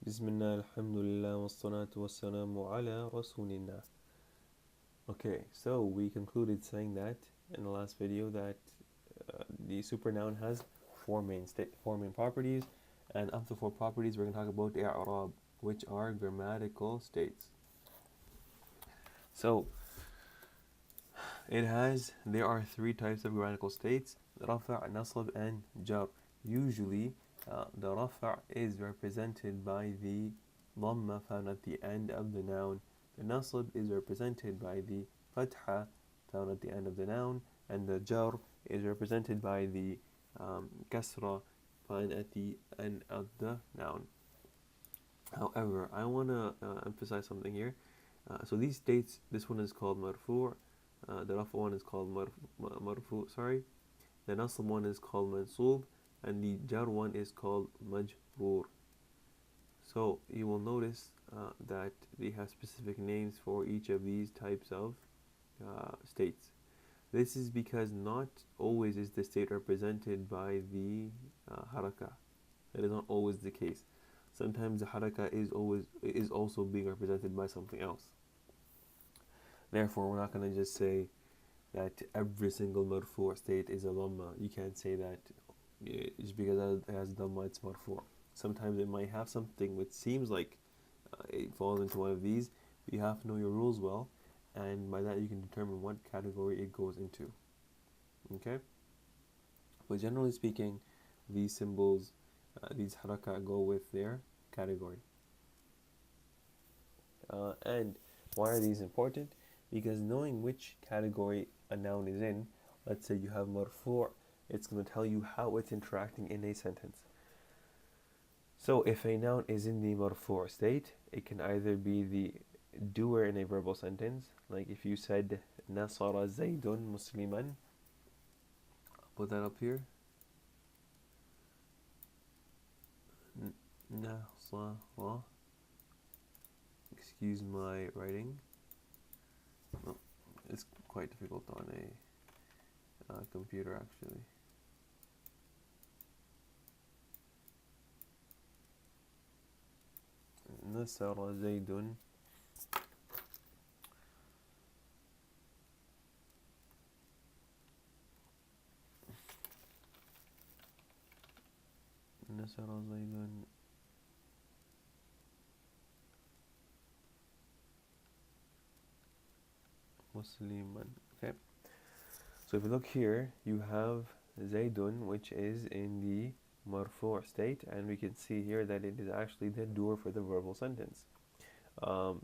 Bismillah, alhamdulillah, wassalatu wassalamu ala rasulillah. Okay, so we concluded saying that in the last video that the supernoun has four main properties, and of the four properties, we're going to talk about i'rab, which are grammatical states. So there are three types of grammatical states: rafa', nasab, and jar. Usually, the rafa' is represented by the dhamma found at the end of the noun. The nasab is represented by the fatha found at the end of the noun, and the jar is represented by the kasra found at the end of the noun. However, I want to emphasize something here. So these states, this one is called marfu', the rafa one is called marfu', sorry. The nasab one is called mansub, and the jar one is called majroor. So you will notice that they have specific names for each of these types of states. This is because not always is the state represented by the haraka. That is not always the case. Sometimes the haraka is also being represented by something else. Therefore, we're not going to just say that every single marfu' state is a dhamma. You can't say that just because it has dhamma, it's marfu'. Sometimes it might have something which seems like it falls into one of these, but you have to know your rules well, and by that you can determine what category it goes into. Okay? But generally speaking, these symbols, these haraka go with their category. And why are these important? Because knowing which category a noun is in, let's say you have marfu', it's going to tell you how it's interacting in a sentence. So if a noun is in the marfu' state, it can either be the doer in a verbal sentence, like if you said nasara zaydun musliman, put that up here. Nasara, excuse my writing. Oh, it's quite difficult on a computer actually. Nasara zaydun nasara zaydun musliman. Okay, so if you look here, you have zaydun, which is in the marfu' state, and we can see here that it is actually the doer for the verbal sentence.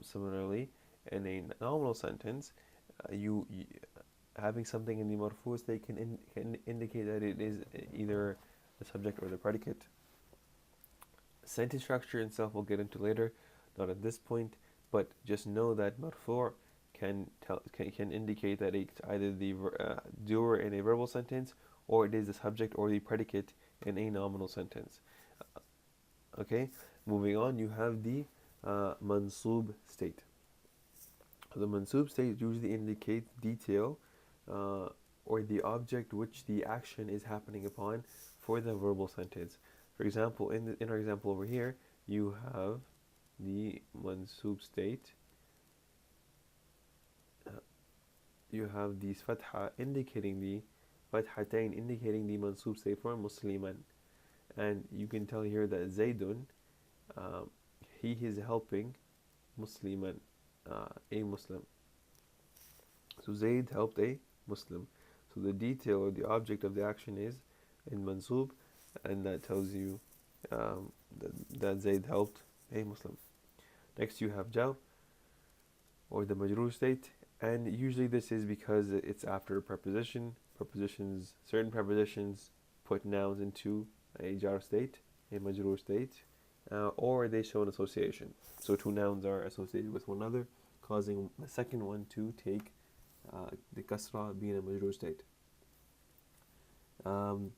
Similarly, in a nominal sentence, you having something in the marfu' state can indicate that it is either the subject or the predicate. Sentence structure itself we'll get into later, not at this point, but just know that marfu' can indicate that it's either the doer in a verbal sentence, or it is the subject or the predicate in a nominal sentence. Okay, moving on, you have the mansub state. The mansub state usually indicates detail or the object which the action is happening upon for the verbal sentence. For example, in our example over here, you have the mansub state. You have these fatha indicating the fathatain indicating the mansub state for musliman, and you can tell here that zaydun, he is helping musliman, a Muslim. So Zayd helped a Muslim. So the detail or the object of the action is in mansub, and that tells you that Zayd helped a Muslim. Next you have jar, or the majroor state, and usually this is because it's after a preposition. Certain prepositions put nouns into a jar state, a majroor state, or they show an association. So two nouns are associated with one another, causing the second one to take the kasra, being a majroor state. All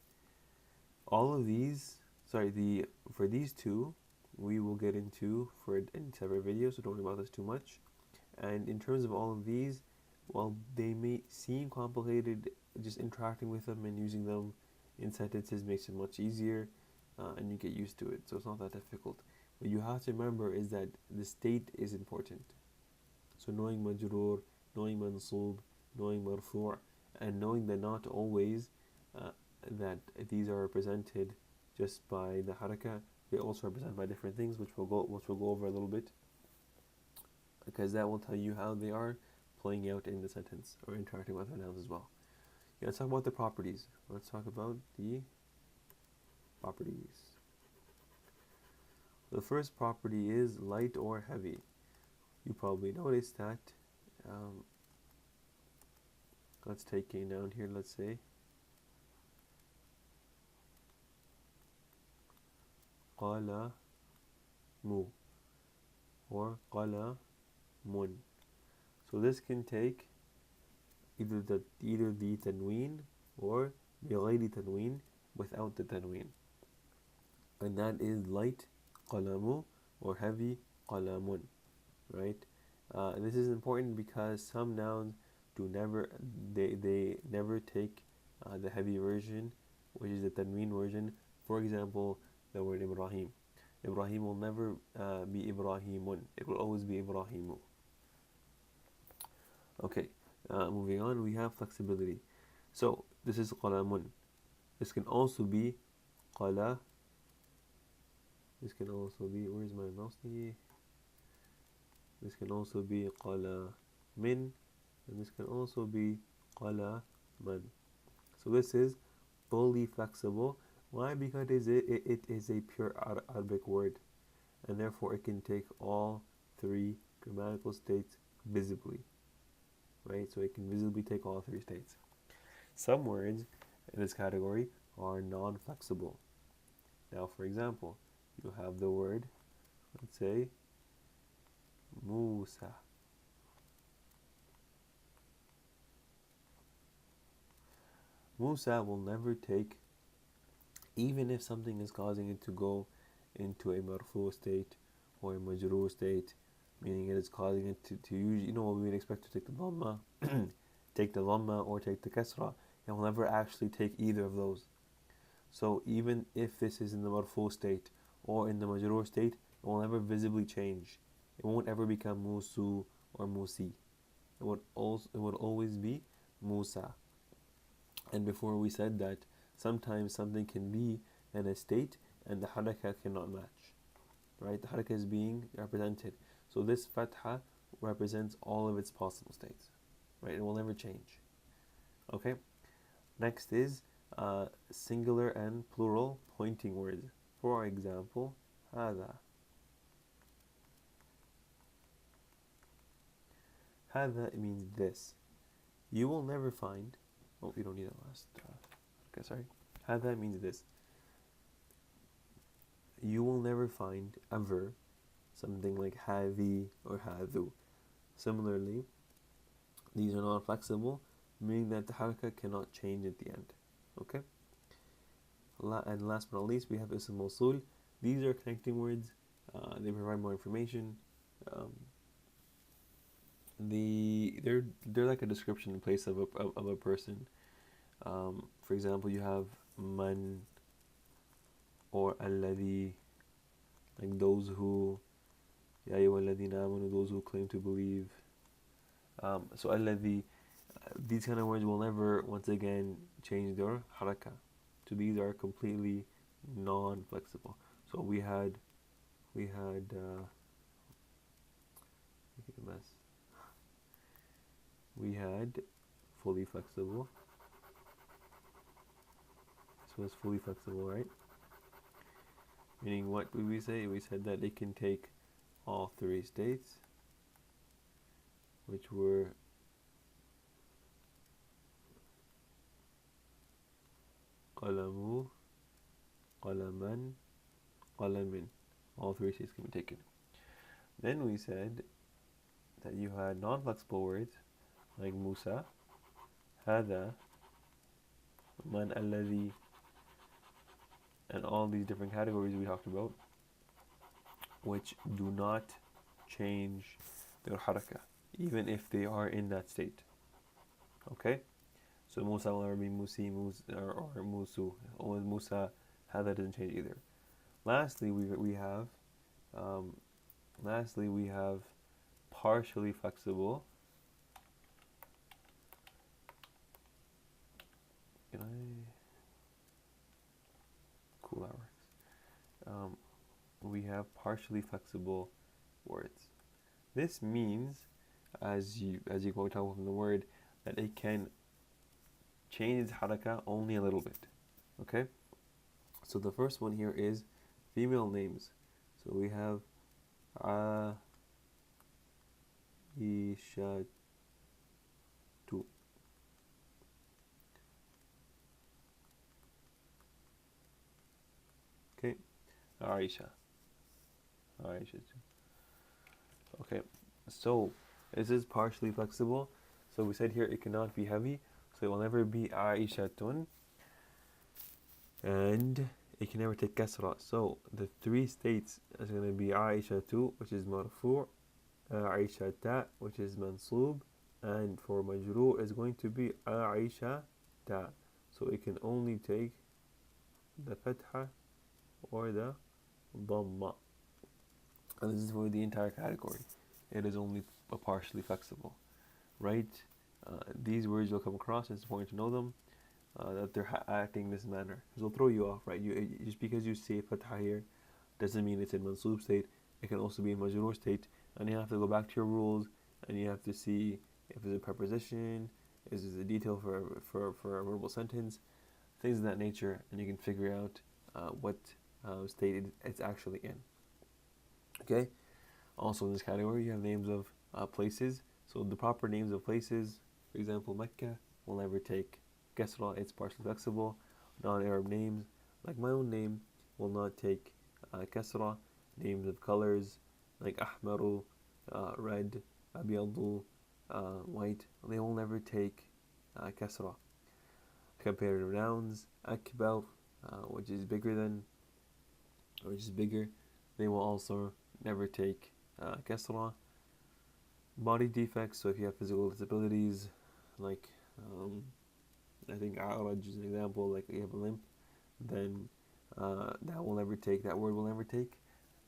of these, for these two, we will get into in separate videos, so don't worry about this too much. And in terms of all of these, while they may seem complicated, just interacting with them and using them in sentences makes it much easier. and you get used to it, so it's not that difficult. What you have to remember is that the state is important. So knowing majroor, knowing mansoob, knowing marfu', and knowing that not always that these are represented just by the haraka, they also represent by different things, which we'll go over a little bit, because that will tell you how they are playing out in the sentence or interacting with other nouns as well. Yeah, let's talk about the properties. Let's talk about the properties. The first property is light or heavy. You probably noticed that. Let's take a noun here. Let's say qala mu or qala mun. So this can take either the tanween or بغير tanween, without the tanween, and that is light qalamu or heavy qalamun, right? This is important because some nouns they never take the heavy version, which is the tanween version. For example, the word Ibrahim. Ibrahim will never be Ibrahimun. It will always be Ibrahimu. Okay, moving on, we have flexibility. So this is qalamun. This can also be qala. This can also be, where's my mouse thingy? This can also be qala min, and this can also be qala man. So this is fully flexible. Why? Because it is a pure Arabic word, and therefore it can take all three grammatical states visibly, right? So it can visibly take all three states. Some words in this category are non-flexible. Now, for example, you have the word, let's say, Musa. Musa will never take, even if something is causing it to go into a marfu state or a majroor state, meaning it is causing it to use, what we would expect to take the dhamma, take the dhamma or take the kasra. It will never actually take either of those. So even if this is in the marfu state or in the majroor state, it will never visibly change. It won't ever become musu or musi. It would always be Musa. And before we said that sometimes something can be in a state and the haraka cannot match, right? The haraka is being represented. So this fatha represents all of its possible states, right? It will never change. Okay. Next is singular and plural pointing words. For example, هذا. هذا means this. You will never find. Oh, you don't need that last. Okay, sorry. هذا means this. You will never find ever something like هذه or هذو. Similarly, these are not flexible, meaning that the haraka cannot change at the end. Okay? And last but not least, we have ism mawsul. These are connecting words. They provide more information. They're like a description in place of a person. For example, you have man or alladhi, like those who, ya ayyuhalladhina amanu, those who claim to believe. So alladhi, these kind of words will never once again change their haraka. So these are completely non-flexible. So we had make it a mess. We had fully flexible. This was fully flexible, right? Meaning, what did we say? We said that it can take all three states, which were qalamu, qalaman, qalamin. All three states can be taken. Then we said that you had non-flexible words like Musa, Hada, Man alladhi, and all these different categories we talked about, which do not change their haraka, even if they are in that state. Okay? So Musa will never be Musi, or Musu. Only Musa, Hada doesn't change either. Lastly, we have lastly we have partially flexible. Can I? Cool, that works. We have partially flexible words. This means, as you can tell from the word, that it can change its haraka only a little bit. Okay. So the first one here is female names. So we have Aisha. Okay, Aisha. Aisha. Okay, so this is partially flexible. So we said here it cannot be heavy, so it will never be Aishatun, and it can never take kasra. So the three states is going to be Aishatu, which is marfu', Aishata, which is mansub, and for majrur is going to be Aishata. So it can only take the fatha or the dhamma. And this is for the entire category. It is only partially flexible, right? These words you'll come across, it's important to know them, that they're acting this manner. Because it'll throw you off, right? Just because you say fatha here doesn't mean it's in mansub state. It can also be in majrur state. And you have to go back to your rules and you have to see if it's a preposition, is it a detail for a verbal sentence, things of that nature, and you can figure out what state it's actually in. Okay. Also in this category, you have names of places. So the proper names of places, for example, Mecca, will never take kasra. It's partially flexible. Non-Arab names, like my own name, will not take kasra. Names of colors, like ahmaru, red, abyadu, white, they will never take kasra. Comparative nouns, akbar, which is bigger than, which is bigger, they will also never take kasra. Body defects, so if you have physical disabilities, like I think Araj is an example, like you have a limp, then that word will never take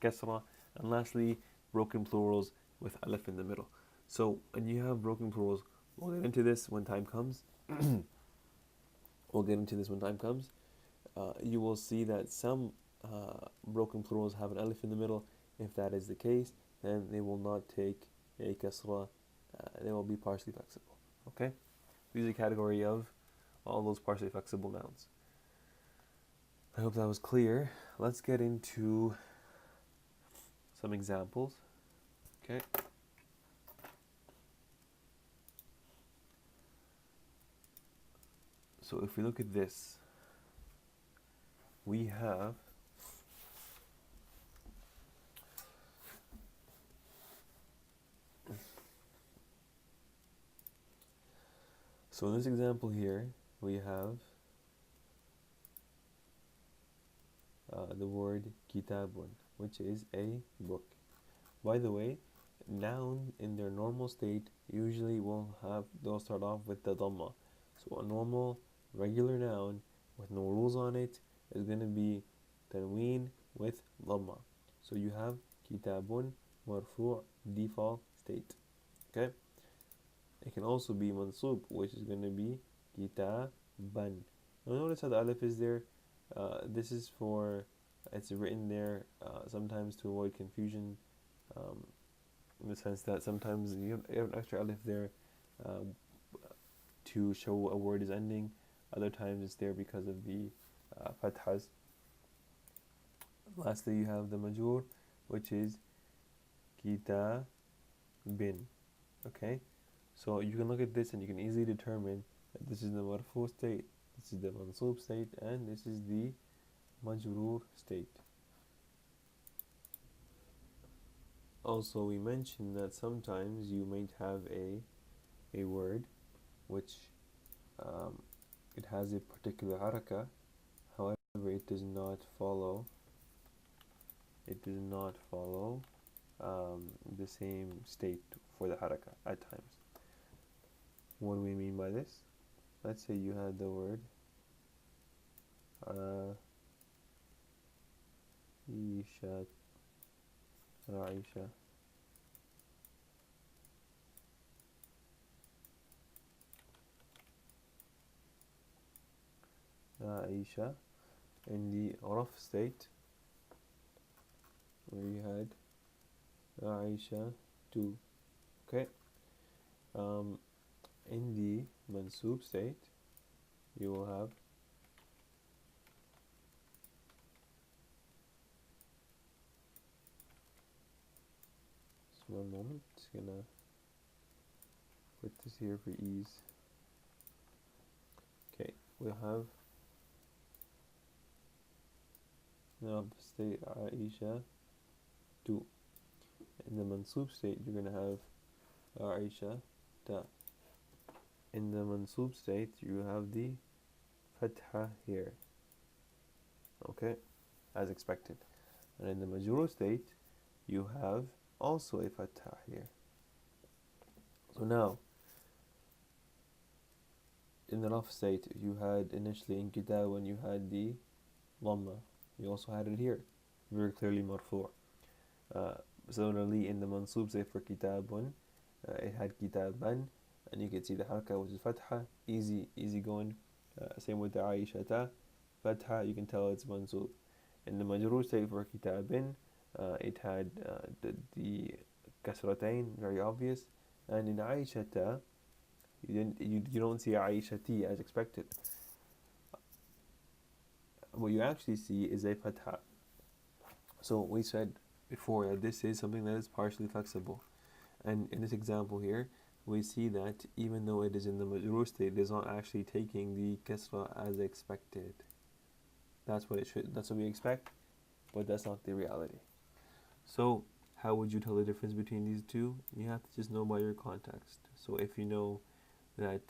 kasra. And lastly, broken plurals with alif in the middle. So when you have broken plurals, we'll get into this when time comes. You will see that some broken plurals have an alif in the middle. If that is the case, then they will not take a kasra. They will be partially flexible. Okay? These are a category of all those partially flexible nouns. I hope that was clear. Let's get into some examples. Okay. So if we look at this, we have so in this example here, we have the word kitabun, which is a book. By the way, nouns in their normal state usually they'll start off with the dhamma. So a normal, regular noun with no rules on it is going to be tanween with dhamma. So you have kitabun, marfu' default state. Okay? It can also be mansub, which is going to be kitaban. Now notice how the alif is there. This is it's written there sometimes to avoid confusion, in the sense that sometimes you have an extra alif there to show a word is ending. Other times it's there because of the fathas. Lastly, you have the majur, which is kitabin. Okay, so you can look at this and you can easily determine that this is the marfu state, this is the mansub state, and this is the majrur state. Also, we mentioned that sometimes you might have a word which it has a particular haraka, however it does not follow the same state for the haraka at times. What do we mean by this? Let's say you had the word عائشة عائشة عائشة. In the rough state we had عائشة too. Okay. In the mansub state you will have just one moment, just gonna put this here for ease. Okay, we'll have now state Aisha 2. In the mansub state you're gonna have Aisha ta. In the mansub state you have the fatha here, okay, as expected. And in the majrur state you have also a fatha here. So now in the rough state you had initially in kitab when you had the dhamma, you also had it here very clearly marfu'. Similarly in the mansub state for kitabun, it had kitaban, and you can see the haraka which is fatha, easy going. Same with the Aishata, fatha, you can tell it's mansub. In the majrur state for kitabin, it had the kasratain, very obvious. And in Aishata you don't see Aishati as expected. What you actually see is a fatha. So we said before that this is something that is partially flexible, and in this example here we see that even though it is in the majrur state, it is not actually taking the kasra as expected. That's what we expect, but that's not the reality. So how would you tell the difference between these two? You have to just know by your context. So if you know that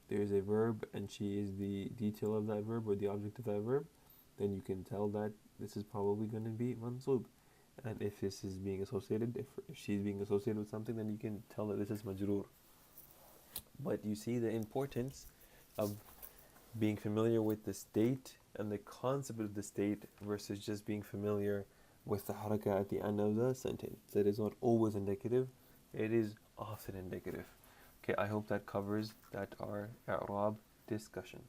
there's a verb and she is the detail of that verb or the object of that verb, then you can tell that this is probably going to be mansub. And if this is being associated, if she's being associated with something, then you can tell that this is majroor. But you see the importance of being familiar with the state and the concept of the state versus just being familiar with the haraka at the end of the sentence. That is not always indicative, it is often indicative. Okay, I hope that covers that our i'rab discussion.